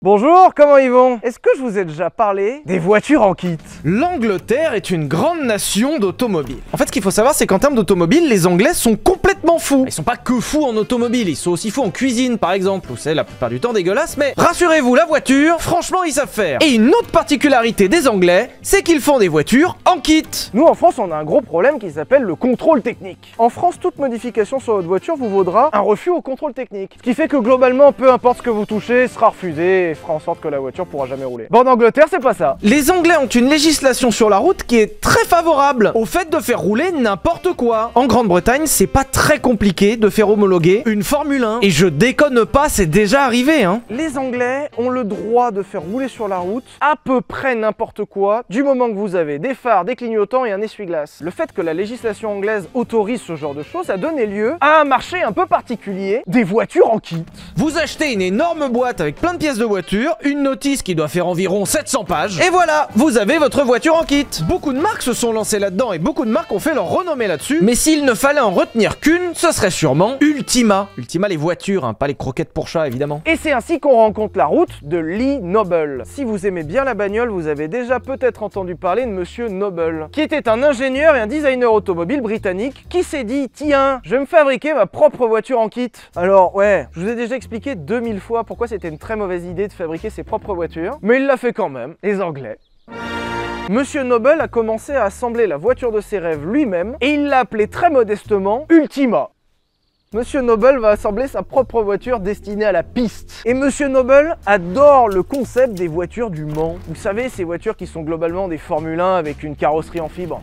Bonjour, comment ils vont? Est-ce que je vous ai déjà parlé des voitures en kit? L'Angleterre est une grande nation d'automobiles. En fait, ce qu'il faut savoir, c'est qu'en termes d'automobile, les Anglais sont complètement fous. Ils sont pas que fous en automobile, ils sont aussi fous en cuisine, par exemple, où c'est la plupart du temps dégueulasse, mais rassurez-vous, la voiture, franchement, ils savent faire. Et une autre particularité des Anglais, c'est qu'ils font des voitures en kit. Nous, en France, on a un gros problème qui s'appelle le contrôle technique. En France, toute modification sur votre voiture vous vaudra un refus au contrôle technique. Ce qui fait que globalement, peu importe ce que vous touchez, sera refusé et fera en sorte que la voiture pourra jamais rouler. Bon, en Angleterre, c'est pas ça. Les Anglais ont une législation sur la route qui est très favorable au fait de faire rouler n'importe quoi. En Grande-Bretagne, c'est pas très compliqué de faire homologuer une Formule 1. Et je déconne pas, c'est déjà arrivé, hein. Les Anglais ont le droit de faire rouler sur la route à peu près n'importe quoi, du moment que vous avez des phares, des clignotants et un essuie-glace. Le fait que la législation anglaise autorise ce genre de choses a donné lieu à un marché un peu particulier, des voitures en kit. Vous achetez une énorme boîte avec plein de pièces de voiture, une notice qui doit faire environ 700 pages, et voilà, vous avez votre voiture en kit. Beaucoup de marques se sont lancées là-dedans et beaucoup de marques ont fait leur renommée là-dessus, mais s'il ne fallait en retenir qu'une, ce serait sûrement Ultima. Ultima les voitures, hein, pas les croquettes pour chat évidemment. Et c'est ainsi qu'on rencontre la route de Lee Noble. Si vous aimez bien la bagnole, vous avez déjà peut-être entendu parler de Monsieur Noble, qui était un ingénieur et un designer automobile britannique qui s'est dit « Tiens, je vais me fabriquer ma propre voiture en kit ». Alors ouais, je vous ai déjà expliqué 2000 fois pourquoi c'était une très mauvaise idée de fabriquer ses propres voitures, mais il l'a fait quand même, les Anglais. Monsieur Noble a commencé à assembler la voiture de ses rêves lui-même et il l'a appelée très modestement Ultima. Monsieur Noble va assembler sa propre voiture destinée à la piste. Et Monsieur Noble adore le concept des voitures du Mans. Vous savez, ces voitures qui sont globalement des Formule 1 avec une carrosserie en fibre.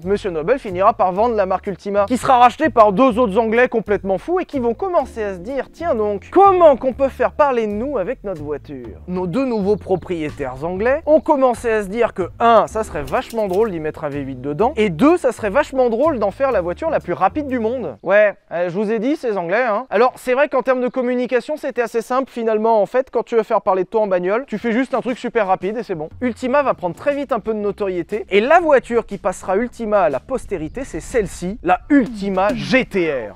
Monsieur Noble finira par vendre la marque Ultima, qui sera rachetée par deux autres Anglais complètement fous et qui vont commencer à se dire « Tiens donc, comment qu'on peut faire parler de nous avec notre voiture ?» Nos deux nouveaux propriétaires anglais ont commencé à se dire que 1. Ça serait vachement drôle d'y mettre un V8 dedans, et 2. Ça serait vachement drôle d'en faire la voiture la plus rapide du monde. Ouais, je vous ai dit, ces Anglais, hein. Alors, c'est vrai qu'en termes de communication, c'était assez simple finalement. En fait, quand tu veux faire parler de toi en bagnole, tu fais juste un truc super rapide et c'est bon. Ultima va prendre très vite un peu de notoriété, et la voiture qui passera Ultima à la postérité, c'est celle-ci, la Ultima GTR.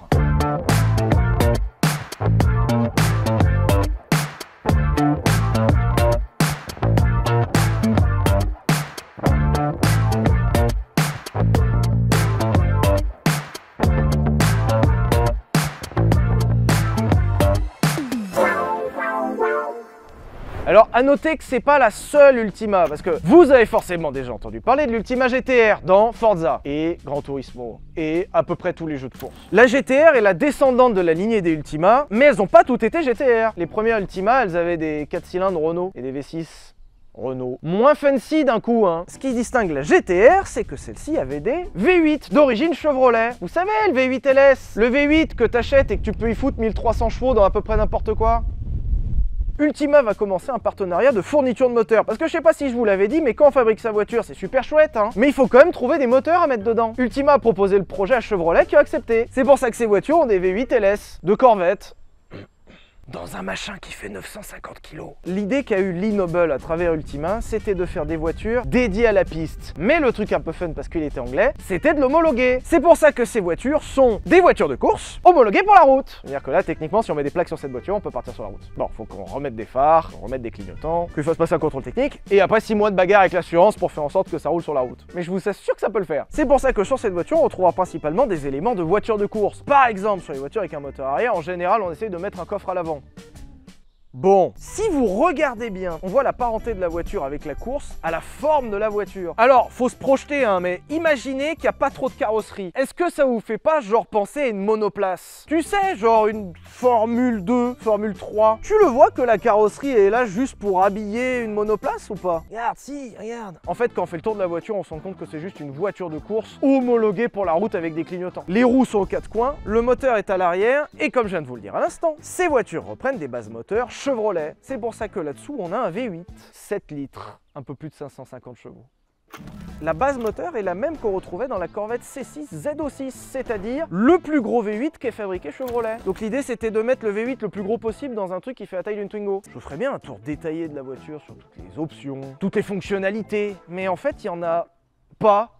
Alors, à noter que c'est pas la seule Ultima, parce que vous avez forcément déjà entendu parler de l'Ultima GTR dans Forza et Gran Turismo et à peu près tous les jeux de course. La GTR est la descendante de la lignée des Ultima, mais elles n'ont pas toutes été GTR. Les premières Ultima, elles avaient des 4 cylindres Renault et des V6 Renault. Moins fancy d'un coup, hein. Ce qui distingue la GTR, c'est que celle-ci avait des V8 d'origine Chevrolet. Vous savez, le V8 LS, le V8 que t'achètes et que tu peux y foutre 1300 chevaux dans à peu près n'importe quoi. Ultima va commencer un partenariat de fourniture de moteurs. Parce que je sais pas si je vous l'avais dit, mais quand on fabrique sa voiture, c'est super chouette, hein. Mais il faut quand même trouver des moteurs à mettre dedans. Ultima a proposé le projet à Chevrolet qui a accepté. C'est pour ça que ces voitures ont des V8 LS, de Corvette. Dans un machin qui fait 950 kg. L'idée qu'a eu Lee Noble à travers Ultima, c'était de faire des voitures dédiées à la piste. Mais le truc un peu fun parce qu'il était anglais, c'était de l'homologuer. C'est pour ça que ces voitures sont des voitures de course homologuées pour la route. C'est-à-dire que là, techniquement, si on met des plaques sur cette voiture, on peut partir sur la route. Bon, faut qu'on remette des phares, qu'on remette des clignotants, qu'il fasse passer un contrôle technique, et après 6 mois de bagarre avec l'assurance pour faire en sorte que ça roule sur la route. Mais je vous assure que ça peut le faire. C'est pour ça que sur cette voiture, on retrouvera principalement des éléments de voiture de course. Par exemple, sur les voitures avec un moteur arrière, en général, on essaye de mettre un coffre à l'avant. Bon, si vous regardez bien, on voit la parenté de la voiture avec la course à la forme de la voiture. Alors, faut se projeter, hein, mais imaginez qu'il n'y a pas trop de carrosserie. Est-ce que ça vous fait pas genre penser à une monoplace? Tu sais, genre une Formule 2, Formule 3. Tu le vois que la carrosserie est là juste pour habiller une monoplace ou pas? Regarde, si, regarde. En fait, quand on fait le tour de la voiture, on se rend compte que c'est juste une voiture de course homologuée pour la route avec des clignotants. Les roues sont aux 4 coins, le moteur est à l'arrière, et comme je viens de vous le dire à l'instant, ces voitures reprennent des bases moteurs Chevrolet. C'est pour ça que là-dessous, on a un V8, 7 litres, un peu plus de 550 chevaux. La base moteur est la même qu'on retrouvait dans la Corvette C6 ZO6, c'est-à-dire le plus gros V8 qui est fabriqué Chevrolet. Donc l'idée c'était de mettre le V8 le plus gros possible dans un truc qui fait la taille d'une Twingo. Je vous ferais bien un tour détaillé de la voiture sur toutes les options, toutes les fonctionnalités, mais en fait il n'y en a pas.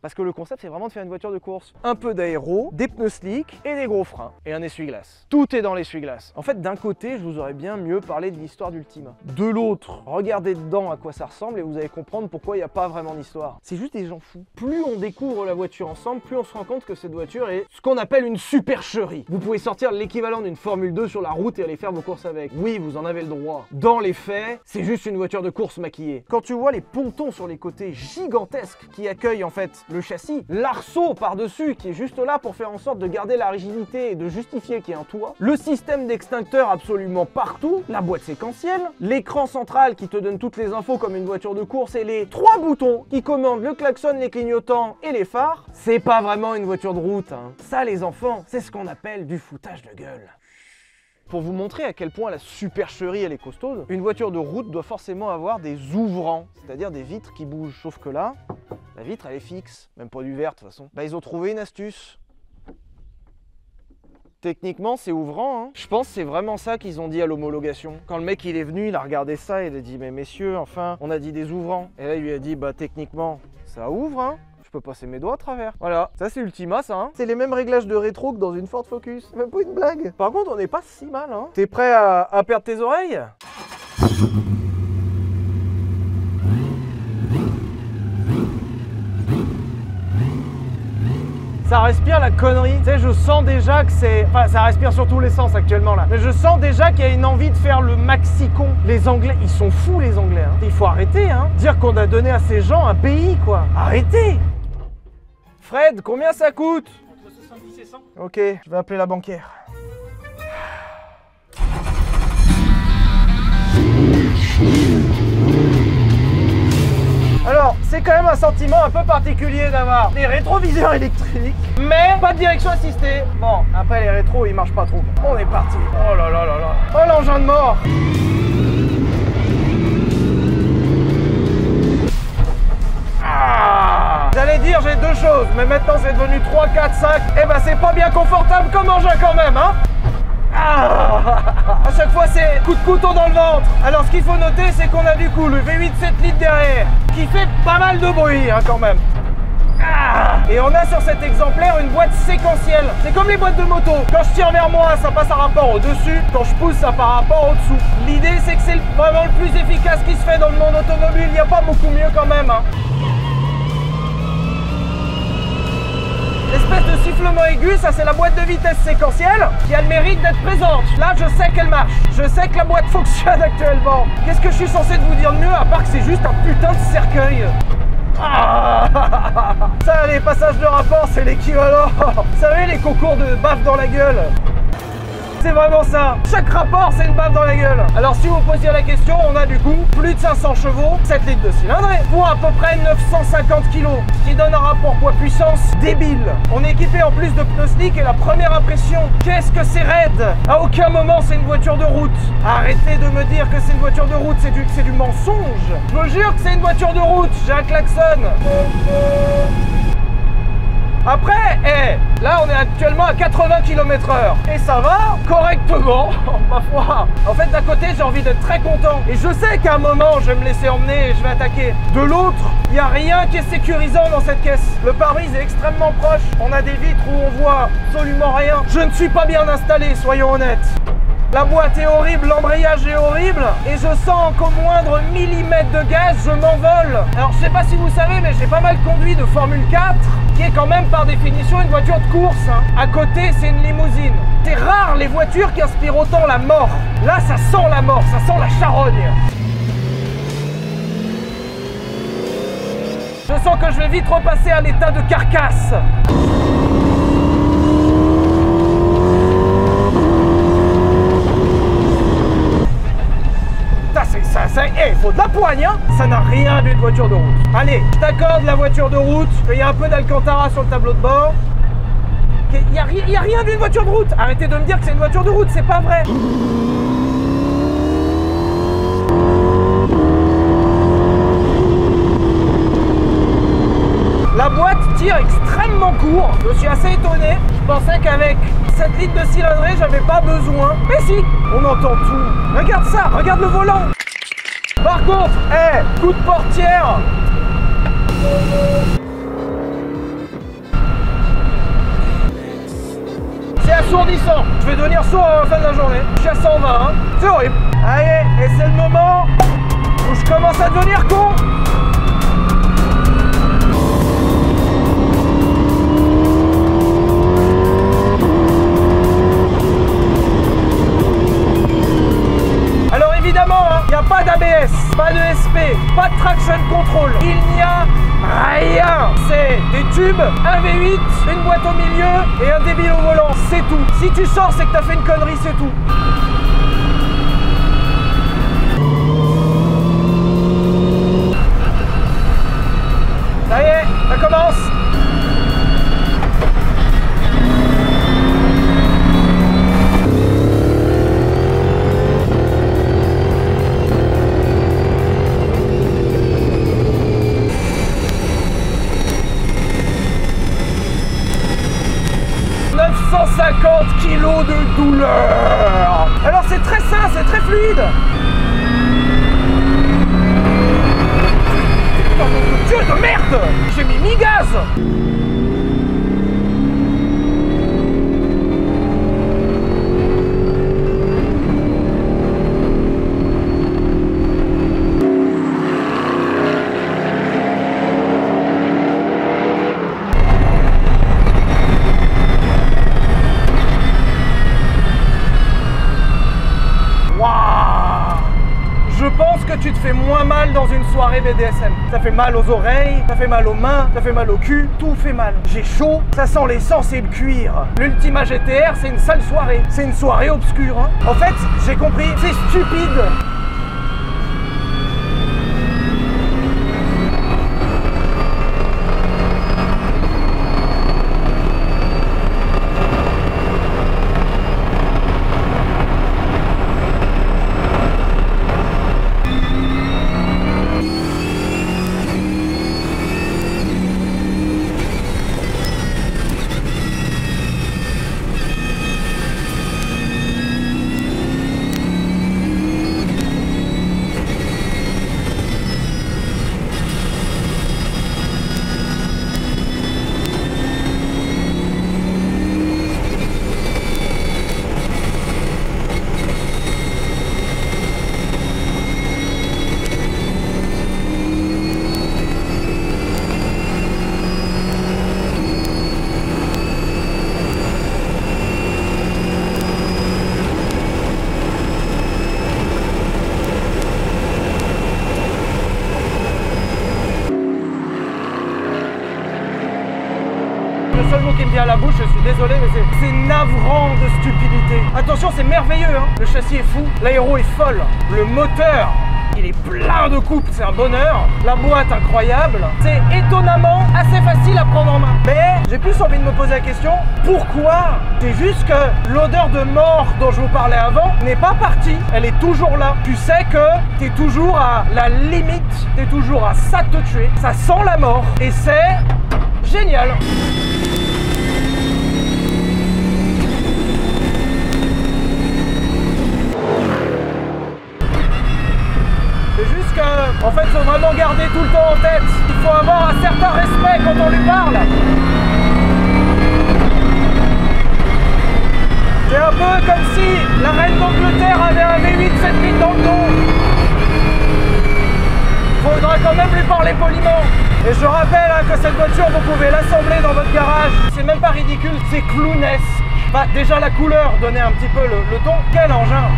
Parce que le concept, c'est vraiment de faire une voiture de course. Un peu d'aéro, des pneus slick et des gros freins. Et un essuie-glace. Tout est dans l'essuie-glace. En fait, d'un côté, je vous aurais bien mieux parlé de l'histoire d'Ultima. De l'autre, regardez dedans à quoi ça ressemble et vous allez comprendre pourquoi il n'y a pas vraiment d'histoire. C'est juste des gens fous. Plus on découvre la voiture ensemble, plus on se rend compte que cette voiture est ce qu'on appelle une supercherie. Vous pouvez sortir l'équivalent d'une Formule 2 sur la route et aller faire vos courses avec. Oui, vous en avez le droit. Dans les faits, c'est juste une voiture de course maquillée. Quand tu vois les pontons sur les côtés gigantesques qui accueillent en fait le châssis, l'arceau par-dessus qui est juste là pour faire en sorte de garder la rigidité et de justifier qu'il y ait un toit, le système d'extincteur absolument partout, la boîte séquentielle, l'écran central qui te donne toutes les infos comme une voiture de course et les 3 boutons qui commandent le klaxon, les clignotants et les phares, c'est pas vraiment une voiture de route, hein. Ça les enfants, c'est ce qu'on appelle du foutage de gueule. Pour vous montrer à quel point la supercherie elle est costaude, une voiture de route doit forcément avoir des ouvrants, c'est-à-dire des vitres qui bougent. Sauf que là, la vitre elle est fixe, même pas du verre de toute façon. Bah ils ont trouvé une astuce. Techniquement c'est ouvrant, hein. Je pense que c'est vraiment ça qu'ils ont dit à l'homologation. Quand le mec il est venu, il a regardé ça et il a dit mais messieurs, enfin, on a dit des ouvrants. Et là il lui a dit bah techniquement ça ouvre, hein. Je peux passer mes doigts à travers. Voilà, ça c'est Ultima ça, hein. C'est les mêmes réglages de rétro que dans une Ford Focus. C'est même pas une blague. Par contre on n'est pas si mal, hein. T'es prêt à perdre tes oreilles ? Ça respire la connerie. Tu sais, je sens déjà que c'est... Enfin, ça respire sur tous les sens actuellement là. Mais je sens déjà qu'il y a une envie de faire le maxi-con. Les Anglais, ils sont fous les Anglais, hein. Il faut arrêter, hein. Dire qu'on a donné à ces gens un pays, quoi. Arrêtez. Fred, combien ça coûte? Entre 70 et 100. Ok, je vais appeler la banquière. Alors, c'est quand même un sentiment un peu particulier d'avoir des rétroviseurs électriques, mais pas de direction assistée. Bon, après les rétros, ils marchent pas trop. On est parti. Oh là là là là. Oh l'engin de mort. Ah, j'allais dire j'ai deux choses, mais maintenant c'est devenu 3, 4, 5. Eh ben c'est pas bien confortable comme engin quand même, hein. Ah, à chaque fois c'est coup de couteau dans le ventre. Alors ce qu'il faut noter c'est qu'on a du coup le V8 7 litres derrière qui fait pas mal de bruit, hein, quand même. Ah, et on a sur cet exemplaire une boîte séquentielle. C'est comme les boîtes de moto. Quand je tire vers moi ça passe à rapport au dessus, quand je pousse ça par rapport au dessous. L'idée c'est que c'est vraiment le plus efficace qui se fait dans le monde automobile. Il n'y a pas beaucoup mieux quand même, hein. L'espèce de sifflement aigu, ça c'est la boîte de vitesse séquentielle qui a le mérite d'être présente. Là je sais qu'elle marche, je sais que la boîte fonctionne actuellement. Qu'est-ce que je suis censé vous dire de mieux à part que c'est juste un putain de cercueil. Ah, ça les passages de rapport c'est l'équivalent. Vous savez les concours de baffe dans la gueule. C'est vraiment ça. Chaque rapport, c'est une baffe dans la gueule. Alors si vous posiez la question, on a du coup plus de 500 chevaux, 7 litres de cylindrée, pour à peu près 950 kg, ce qui donne un rapport poids-puissance débile. On est équipé en plus de pneus slick et la première impression, qu'est-ce que c'est raide. À aucun moment c'est une voiture de route. Arrêtez de me dire que c'est une voiture de route, c'est du mensonge. Je vous jure que c'est une voiture de route, j'ai un klaxon. Après, là on est actuellement à 80 km/h et ça va correctement, ma foi. En fait d'un côté j'ai envie d'être très content et je sais qu'à un moment je vais me laisser emmener et je vais attaquer. De l'autre, il n'y a rien qui est sécurisant dans cette caisse. Le pare-brise est extrêmement proche, on a des vitres où on voit absolument rien. Je ne suis pas bien installé, soyons honnêtes. La boîte est horrible, l'embrayage est horrible et je sens qu'au moindre millimètre de gaz, je m'envole. Alors je sais pas si vous savez, mais j'ai pas mal conduit de Formule 4, qui est quand même par définition une voiture de course, hein. À côté, c'est une limousine. C'est rare les voitures qui inspirent autant la mort. Là, ça sent la mort, ça sent la charogne. Je sens que je vais vite repasser à l'état de carcasse. Faut de la poigne, hein. Ça n'a rien d'une voiture de route. Allez, je t'accorde la voiture de route, qu'il y a un peu d'Alcantara sur le tableau de bord. Il y a rien d'une voiture de route. Arrêtez de me dire que c'est une voiture de route, c'est pas vrai. La boîte tire extrêmement court. Je suis assez étonné. Je pensais qu'avec 7 litres de cylindrée, j'avais pas besoin. Mais si, on entend tout. Regarde ça, regarde le volant. Par contre, coup de portière. C'est assourdissant. Je vais devenir sourd à la fin de la journée. Je suis à 120, hein. C'est horrible. Allez, et c'est le moment où je commence à devenir con. Alors évidemment, il n'y a pas d'ABS, pas de SP, pas de traction control. Il n'y a rien. C'est des tubes, un V8, une boîte au milieu et un débile au volant. C'est tout. Si tu sors, c'est que t'as fait une connerie, c'est tout. Ça y est, ça commence. Kilos de douleur. Alors c'est très sain, c'est très fluide. Putain de Dieu de merde. J'ai mis mi-gaz. Tu te fais moins mal dans une soirée BDSM. Ça fait mal aux oreilles, ça fait mal aux mains, ça fait mal au cul, tout fait mal. J'ai chaud, ça sent l'essence et le cuir. L'Ultima GTR, c'est une sale soirée. C'est une soirée obscure. Hein. En fait, j'ai compris, c'est stupide. Le seul mot qui me vient à la bouche, je suis désolé, mais c'est navrant de stupidité. Attention, c'est merveilleux, hein. Le châssis est fou, l'aéro est folle, le moteur, il est plein de coupes, c'est un bonheur. La boîte incroyable, c'est étonnamment assez facile à prendre en main. Mais j'ai plus envie de me poser la question, pourquoi? C'est juste que l'odeur de mort dont je vous parlais avant n'est pas partie, elle est toujours là. Tu sais que t'es toujours à la limite, t'es toujours à ça de te tuer, ça sent la mort et c'est génial. En fait, il faut vraiment garder tout le temps en tête. Il faut avoir un certain respect quand on lui parle. C'est un peu comme si la reine d'Angleterre avait un V8 7 litres dans le dos. Il faudra quand même lui parler poliment. Et je rappelle que cette voiture, vous pouvez l'assembler dans votre garage. C'est même pas ridicule, c'est clownesque. Bah, déjà la couleur donnait un petit peu le ton. Quel engin!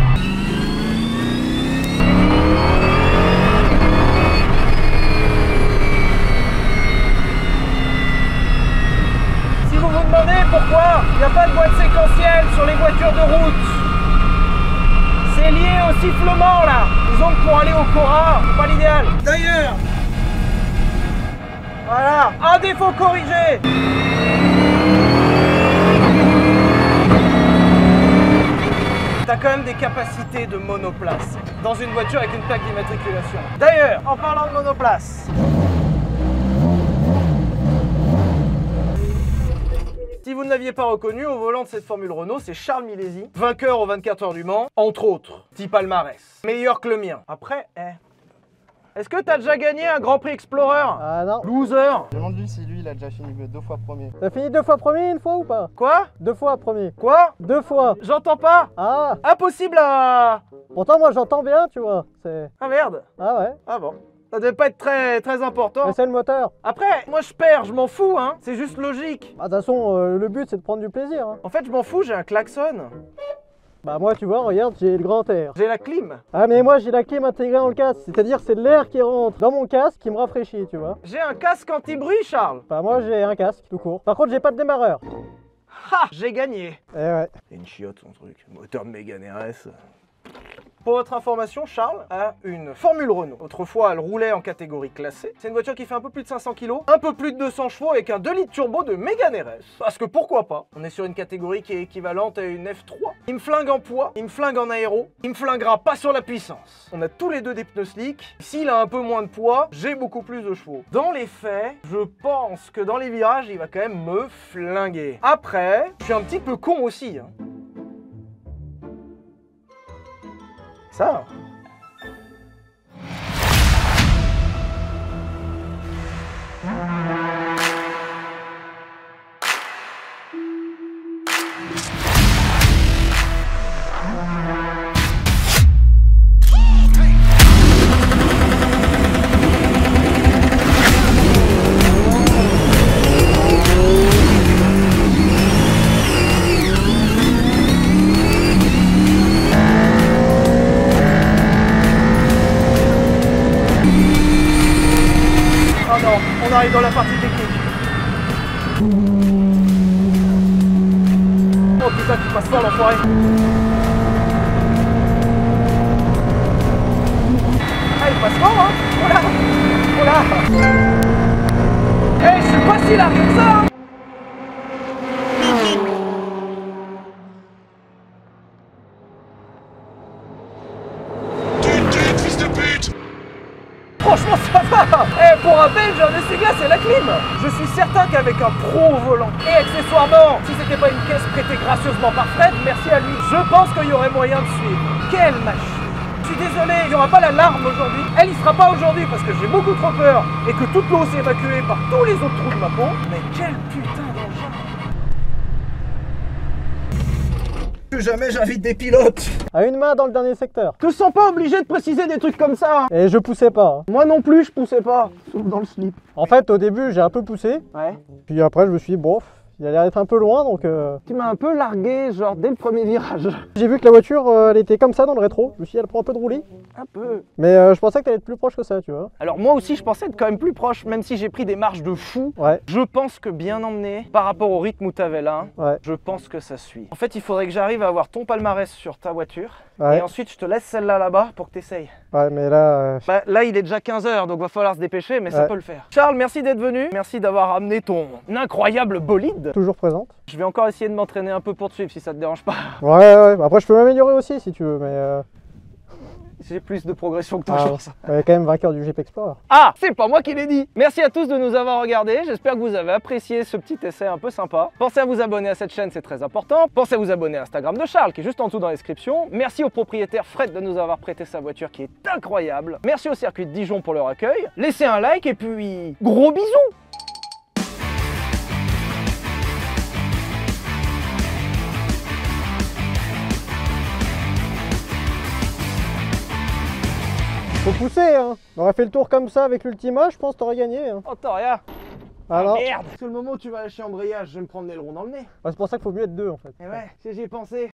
Vous vous demandez pourquoi il n'y a pas de boîte séquentielle sur les voitures de route. C'est lié au sifflement là. Disons que pour aller au Cora, c'est pas l'idéal. D'ailleurs, voilà, un défaut corrigé. T'as quand même des capacités de monoplace dans une voiture avec une plaque d'immatriculation. D'ailleurs, en parlant de monoplace, si vous ne l'aviez pas reconnu, au volant de cette Formule Renault, c'est Charles Milesi, vainqueur aux 24 heures du Mans, entre autres. Petit palmarès. Meilleur que le mien. Après, Est-ce que t'as déjà gagné un Grand Prix Explorer? Ah non. Loser. Demande-lui si lui il a déjà fini 2 fois premier. T'as fini 2 fois premier une fois ou pas? Quoi? 2 fois premier. Quoi? 2 fois. J'entends pas. Ah. Impossible à... Pourtant moi j'entends bien, tu vois. C'est... Ah merde. Ah ouais. Ah bon. Ça devait pas être très important. Mais c'est le moteur. Après, moi je perds, je m'en fous, hein. C'est juste logique. Bah de toute façon, le but c'est de prendre du plaisir. Hein. En fait, je m'en fous, j'ai un klaxon. Bah moi tu vois, regarde, j'ai le grand air. J'ai la clim. Ah mais moi j'ai la clim intégrée dans le casque. C'est-à-dire c'est l'air qui rentre dans mon casque qui me rafraîchit, tu vois. J'ai un casque anti-bruit, Charles. Bah moi j'ai un casque, tout court. Par contre j'ai pas de démarreur. Ha! J'ai gagné. Eh ouais. C'est une chiotte son truc. Moteur de Mégane RS. Pour votre information, Charles a une Formule Renault. Autrefois, elle roulait en catégorie classée. C'est une voiture qui fait un peu plus de 500 kg, un peu plus de 200 chevaux avec un 2 litres turbo de Mégane RS. Parce que pourquoi pas? On est sur une catégorie qui est équivalente à une F3. Il me flingue en poids, il me flingue en aéro, il me flinguera pas sur la puissance. On a tous les deux des pneus slick. S'il a un peu moins de poids, j'ai beaucoup plus de chevaux. Dans les faits, je pense que dans les virages, il va quand même me flinguer. Après, je suis un petit peu con aussi, hein. Ça. On arrive dans la partie technique. Oh putain, tu passes fort l'enfoiré. Ah, il passe fort, hein. Voilà. Voilà. Eh, je suis pas si large que ça, hein. Franchement, ça va. Eh, pour un Belge, un essuie-glace, c'est la clim. Je suis certain qu'avec un pro au volant et accessoirement, si c'était pas une caisse prêtée gracieusement par Fred, merci à lui, je pense qu'il y aurait moyen de suivre. Quelle machine. Je suis désolé, il n'y aura pas l'alarme aujourd'hui. Elle y sera pas aujourd'hui parce que j'ai beaucoup trop peur et que toute l'eau s'est évacuée par tous les autres trous de ma peau. Mais quel putain d'engin. Plus jamais j'invite des pilotes. À une main dans le dernier secteur. Te sens pas obligé de préciser des trucs comme ça, hein. Et je poussais pas. Hein. Moi non plus, je poussais pas. Sauf dans le slip. En fait, au début, j'ai un peu poussé. Ouais. Puis après, je me suis dit, bon, il a l'air d'être un peu loin, donc... Tu m'as un peu largué, genre dès le premier virage. J'ai vu que la voiture, elle était comme ça dans le rétro. Je me suis dit, elle prend un peu de roulis. Un peu. Mais je pensais que t'allais être plus proche que ça, tu vois. Alors moi aussi, je pensais être quand même plus proche, même si j'ai pris des marches de fou. Ouais. Je pense que bien emmené, par rapport au rythme où t'avais là, Ouais. je pense que ça suit. En fait, il faudrait que j'arrive à avoir ton palmarès sur ta voiture. Ouais. Et ensuite, je te laisse celle-là là-bas pour que t'essayes. Ouais, mais là... Bah, là, il est déjà 15 h, donc va falloir se dépêcher, mais ça Ouais. peut le faire. Charles, merci d'être venu. Merci d'avoir amené ton incroyable bolide. Toujours présente. Je vais encore essayer de m'entraîner un peu pour te suivre si ça te dérange pas. Ouais, ouais. Après, je peux m'améliorer aussi, si tu veux, mais... J'ai plus de progression que toi, Ah, je pense. ouais, quand même vainqueur du Jeep Explorer. Ah, c'est pas moi qui l'ai dit. Merci à tous de nous avoir regardés. J'espère que vous avez apprécié ce petit essai un peu sympa. Pensez à vous abonner à cette chaîne, c'est très important. Pensez à vous abonner à Instagram de Charles, qui est juste en dessous dans la description. Merci au propriétaire Fred de nous avoir prêté sa voiture, qui est incroyable. Merci au circuit de Dijon pour leur accueil. Laissez un like et puis gros bisous. Faut pousser, hein. On aurait fait le tour comme ça avec l'Ultima, je pense que t'aurais gagné. Hein. Oh, t'as rien. Alors, Merde. C'est le moment où tu vas lâcher embrayage, je vais me prendre l'aileron dans le nez. c'est pour ça qu'il faut mieux être deux, en fait. Et ouais, j'y ai pensé.